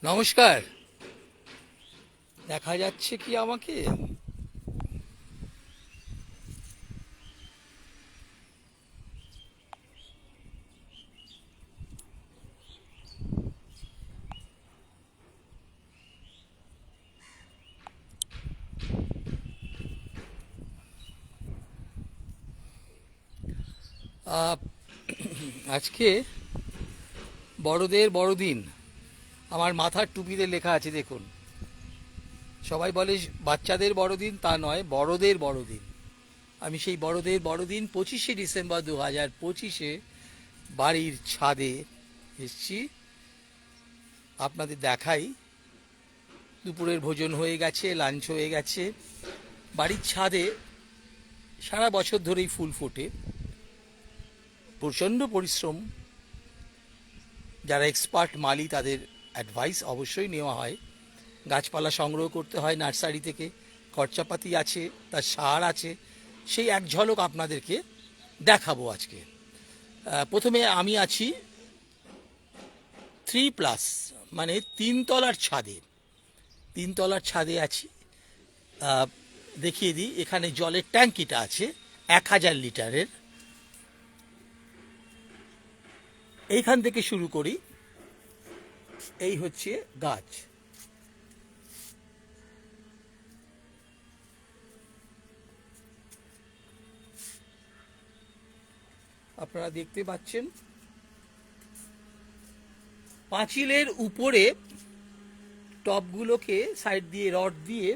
নমস্কার। দেখা যাচ্ছে কি আমাকে? আহ, আজকে বড়দের বড়দিন। আমার মাথার টুপিতে লেখা আছে দেখুন। সবাই বলে বাচ্চাদের বড়দিন, তা নয়, বড়দের বড়দিন। আমি সেই বড়দের বড়দিন 25শে ডিসেম্বর 2025 বাড়ির ছাদে এসছি। আপনাদের দেখাই, দুপুরের ভোজন হয়ে গেছে, লাঞ্চ হয়ে গেছে। বাড়ির ছাদে সারা বছর ধরেই ফুল ফোটে, প্রচণ্ড পরিশ্রম। যারা এক্সপার্ট মালি তাদের অ্যাডভাইস অবশ্যই নেওয়া হয়। গাছপালা সংগ্রহ করতে হয় নার্সারি থেকে, খরচাপাতি আছে, তার সার আছে। সেই এক ঝলক আপনাদেরকে দেখাবো আজকে। প্রথমে আমি আছি 3+, মানে 3 তলার ছাদে। 3 তলার ছাদে আছি। দেখিয়ে দিই, এখানে জলের ট্যাঙ্কিটা আছে 1000 লিটারের। এইখান থেকে শুরু করি। এই হচ্ছে গাছ। আপনারা দেখতে পাচ্ছেন পাঁচিলের উপরে টবগুলোকে সাইড দিয়ে রড দিয়ে,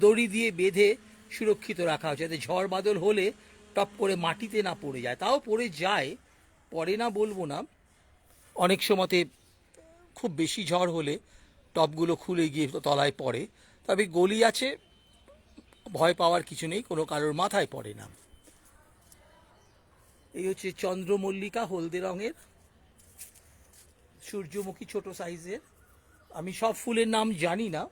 দড়ি দিয়ে বেঁধে সুরক্ষিত রাখা হচ্ছে, যাতে ঝড় বাদল হলে টপ করে মাটিতে না পড়ে যায়। তাও পড়ে যায়, পড়ে না বলবো না, অনেক সময়তে খুব বেশি ঝড় হলে টবগুলো খুলে গিয়ে তলায় পড়ে। তবে গলি আছে, ভয় পাওয়ার কিছু নেই, কোনো কারোর মাথায় পড়ে না। এই হচ্ছে চন্দ্রমল্লিকা, হলদে রঙের, সূর্যমুখী ছোট সাইজের। আমি সব ফুলের নাম জানি না।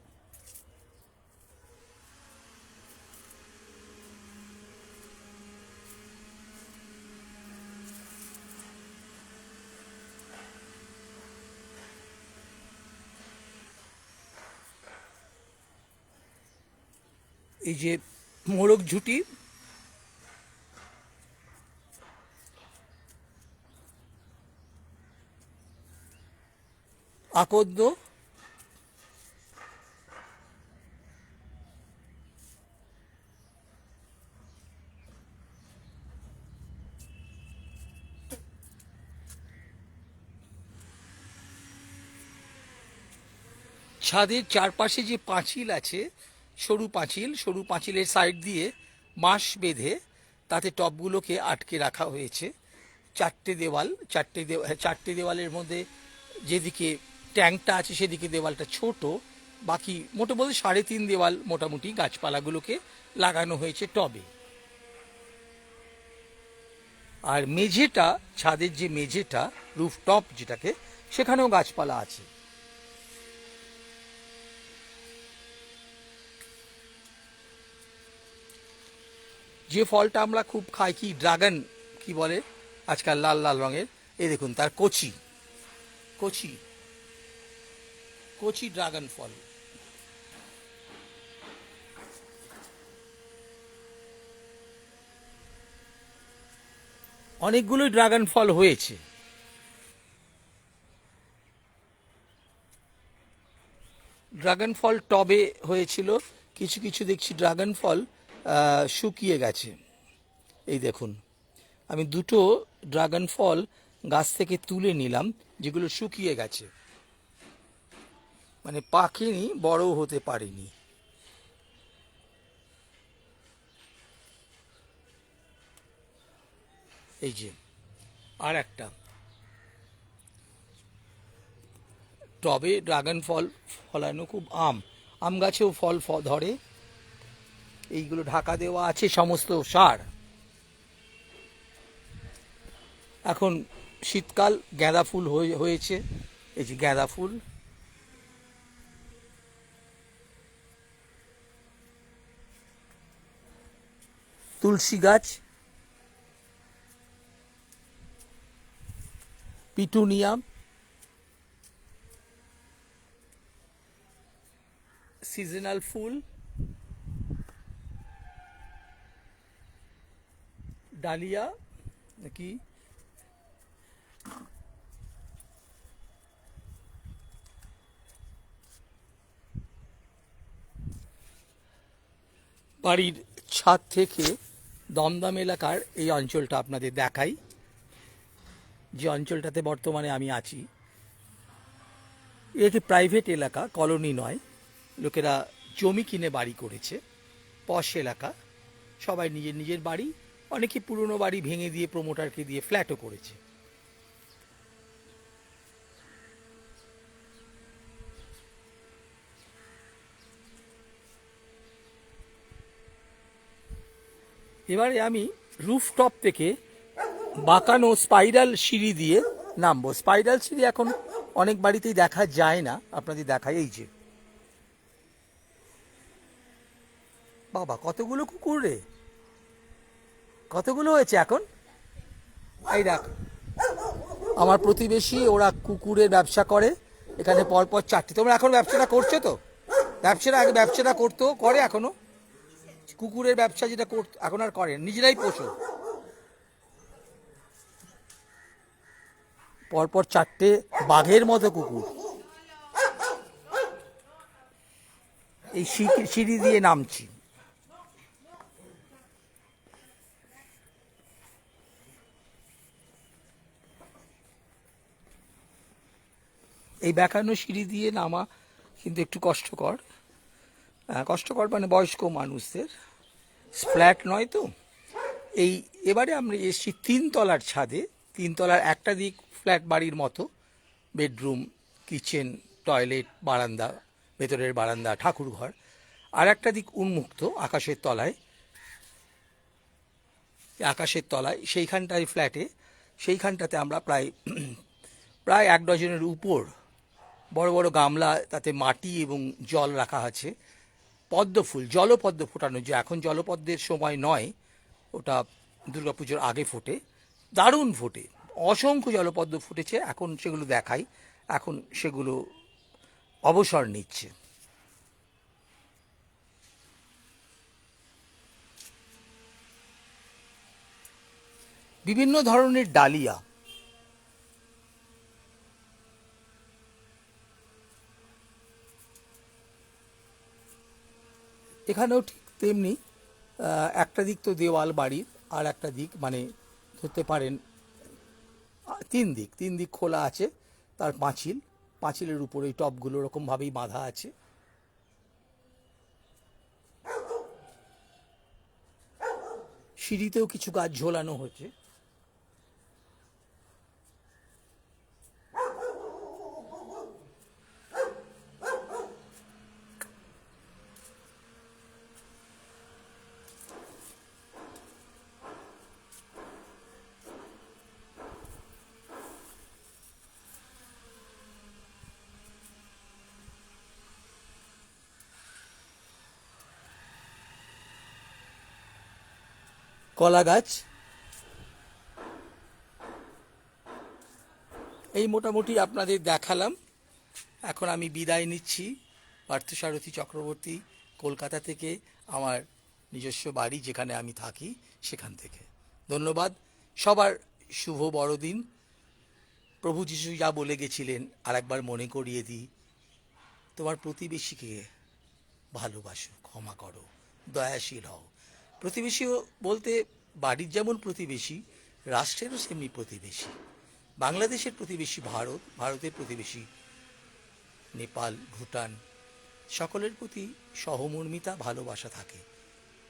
এই যে মোরগ ঝুঁটি, আকন্দ, ছাদের চারপাশে যে পাঁচিল আছে, সরু পাঁচিল, সরু পাঁচিলের সাইড দিয়ে বাঁশ বেঁধে তাতে টবগুলোকে আটকে রাখা হয়েছে। চারটে দেওয়ালের মধ্যে যেদিকে ট্যাঙ্কটা আছে সেদিকে দেওয়ালটা ছোট, বাকি মোটো বলতে 3.5 দেওয়াল মোটামুটি গাছপালাগুলোকে লাগানো হয়েছে টবে। আর মেঝেটা, ছাদের যে মেঝেটা, রুফটপ যেটাকে, সেখানেও গাছপালা আছে। যে ফলটা আমরা খুব খাই, কি ড্রাগন কি বলে আজকাল, লাল লাল রঙের, এই দেখুন তার কচি, কচি কচি ড্রাগন ফল। অনেকগুলোই ড্রাগন ফল হয়েছে। ড্রাগন ফল টবে হয়েছিল, কিছু কিছু দেখছি ড্রাগন ফল শুকিয়ে গেছে। এই দেখুন, আমি দুটো ড্রাগন ফল গাছ থেকে তুলে নিলাম, যেগুলো শুকিয়ে গেছে, মানে পাকেনি, বড় হতে পারেনি। এই যে আর একটা টবে ড্রাগন ফল ফলানো, খুব আম গাছেও ফল ধরে। এইগুলো ঢাকা দেওয়া আছে সমস্ত সার। এখন শীতকাল, গাঁদা ফুল হয়েছে, এই যে গাঁদা ফুল। তুলসী গাছ, পিটুনিয়া, সিজনাল ফুল, ডালিয়া নাকি বাড়ির ছাদ থেকে দমদম এলাকার এই অঞ্চলটা আপনাদের দেখাই। যে অঞ্চলটাতে বর্তমানে আমি আছি, একটি প্রাইভেট এলাকা, কলোনি নয়। লোকেরা জমি কিনে বাড়ি করেছে, পশ এলাকা, সবাই নিজের নিজের বাড়ি, অনেকে পুরনো বাড়ি ভেঙে দিয়ে প্রমোটারকে দিয়ে ফ্ল্যাটও করেছে। এবারে আমি রুফটপ থেকে বাঁকানো স্পাইরাল সিঁড়ি দিয়ে নামবো। স্পাইরাল সিঁড়ি এখন অনেক বাড়িতেই দেখা যায় না, আপনাদের দেখাই। এই যে বাবা, কতগুলো কুকুর রে, কতগুলো হয়েছে এখন। এই দেখ, আমার প্রতিবেশী, ওরা কুকুরের ব্যবসা করে এখানে, পরপর 4টে। তোমরা এখন ব্যবসাটা করছো তো? আগে ব্যবসাটা করতো, করে এখনো কুকুরের ব্যবসা যেটা করতো এখন আর করেন, নিজেরাই পোষো। পরপর 4টে বাঘের মতো কুকুর। এই সিঁড়ি দিয়ে নামছি। এই বেঁকানো সিঁড়ি দিয়ে নামা কিন্তু একটু কষ্টকর। কষ্টকর মানে বয়স্ক মানুষদের, ফ্ল্যাট নয় তো। এবারে আমরা এসেছি 3তলার ছাদে। 3তলার একটা দিক ফ্ল্যাট বাড়ির মতো, বেডরুম, কিচেন, টয়লেট, বারান্দা, ভেতরের বারান্দা, ঠাকুর ঘর। আর একটা দিক উন্মুক্ত আকাশের তলায়, সেইখানটায় ফ্ল্যাটে, সেইখানটাতে আমরা প্রায় 1 ডজনের উপর বড় বড় গামলা, তাতে মাটি এবং জল রাখা আছে। পদ্ম ফুল, জলপদ্ম ফোটানো, যে এখন জলপদ্মের সময় নয়, ওটা দুর্গাপুজোর আগে ফোটে, দারুণ ফোটে। অসংখ্য জলপদ্ম ফুটেছে, এখন সেগুলো দেখাই। এখন সেগুলো অবসর নিচ্ছে। বিভিন্ন ধরনের ডালিয়া, এখানেও ঠিক তেমনি। একটা দিক তো দেওয়াল বাড়ির, আর একটা দিক মানে ধরতে পারেন 3 দিক খোলা আছে। তার পাঁচিলের উপরে ওই টবগুলো ওরকমভাবেই বাঁধা আছে। সিঁড়িতেও কিছু গাছ ঝোলানো হচ্ছে। কলা গাছ। এই মোটামুটি আপনাদের দেখালাম। এখন আমি বিদায় নিচ্ছি পার্থসারথী চক্রবর্তী, কলকাতা থেকে, আমার নিজস্ব বাড়ি যেখানে আমি থাকি সেখান থেকে। ধন্যবাদ। সবার শুভ বড়দিন। প্রভু যিশু যা বলে গেছিলেন আর একবার মনে করিয়ে দিই, তোমার প্রতিবেশীকে ভালোবাসো, ক্ষমা করো, দয়াশীল হও। প্রতিবেশী বলতে বাড়ির যেমন প্রতিবেশী, রাষ্ট্রেরও সেমনি প্রতিবেশী। বাংলাদেশের প্রতিবেশী ভারত, ভারতের প্রতিবেশী নেপাল, ভুটান, সকলের প্রতি সহমর্মিতা, ভালোবাসা থাকে।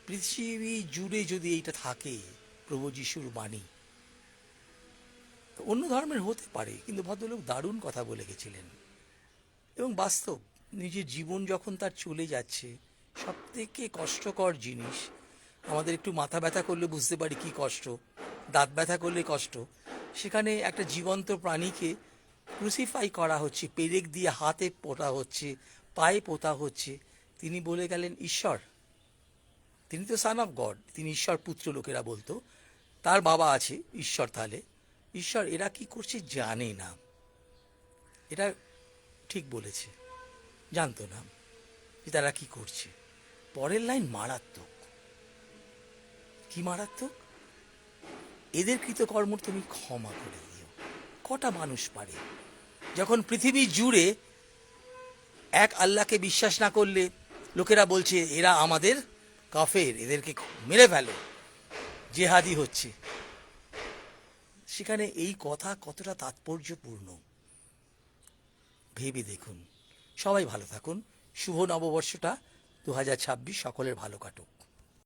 পৃথিবী জুড়ে যদি এইটা থাকে, প্রভু যিশুর বাণী, অন্য ধর্মের হতে পারে, কিন্তু ভদ্রলোক দারুণ কথা বলে গেছিলেন। এবং বাস্তব, নিজের জীবন যখন তার চলে যাচ্ছে, সব থেকে কষ্টকর জিনিস, আমাদের একটু মাথা ব্যথা করলে বুঝতে পারি কি কষ্ট, দাঁত ব্যথা করলে কষ্ট, সেখানে একটা জীবন্ত প্রাণীকে ক্রুসিফাই করা হচ্ছে, পেরেক দিয়ে হাতে পোতা হচ্ছে, পায়ে পোতা হচ্ছে। তিনি বলে গেলেন ঈশ্বর। তিনি তো সান অফ গড, তিনি ঈশ্বর পুত্র লোকেরা বলতো। তার বাবা আছে ঈশ্বর, তাহলে ঈশ্বর এরা কি করছে জানে না, এটা ঠিক বলেছে, জানতো না যে তারা কি করছে। পরের লাইন মারাত্মক। কি মারাত্মক? এদের কৃতকর্ম তুমি ক্ষমা করে দিও। কটা মানুষ পারে? যখন পৃথিবী জুড়ে এক আল্লাহকে বিশ্বাস না করলে লোকেরা বলছে এরা আমাদের কাফের, এদেরকে মেরে ফেলো, জেহাদি হচ্ছে, সেখানে এই কথা কতটা তাৎপর্যপূর্ণ ভেবে দেখুন। সবাই ভালো থাকুন। শুভ নববর্ষটা 2026 সকলের ভালো কাটুক।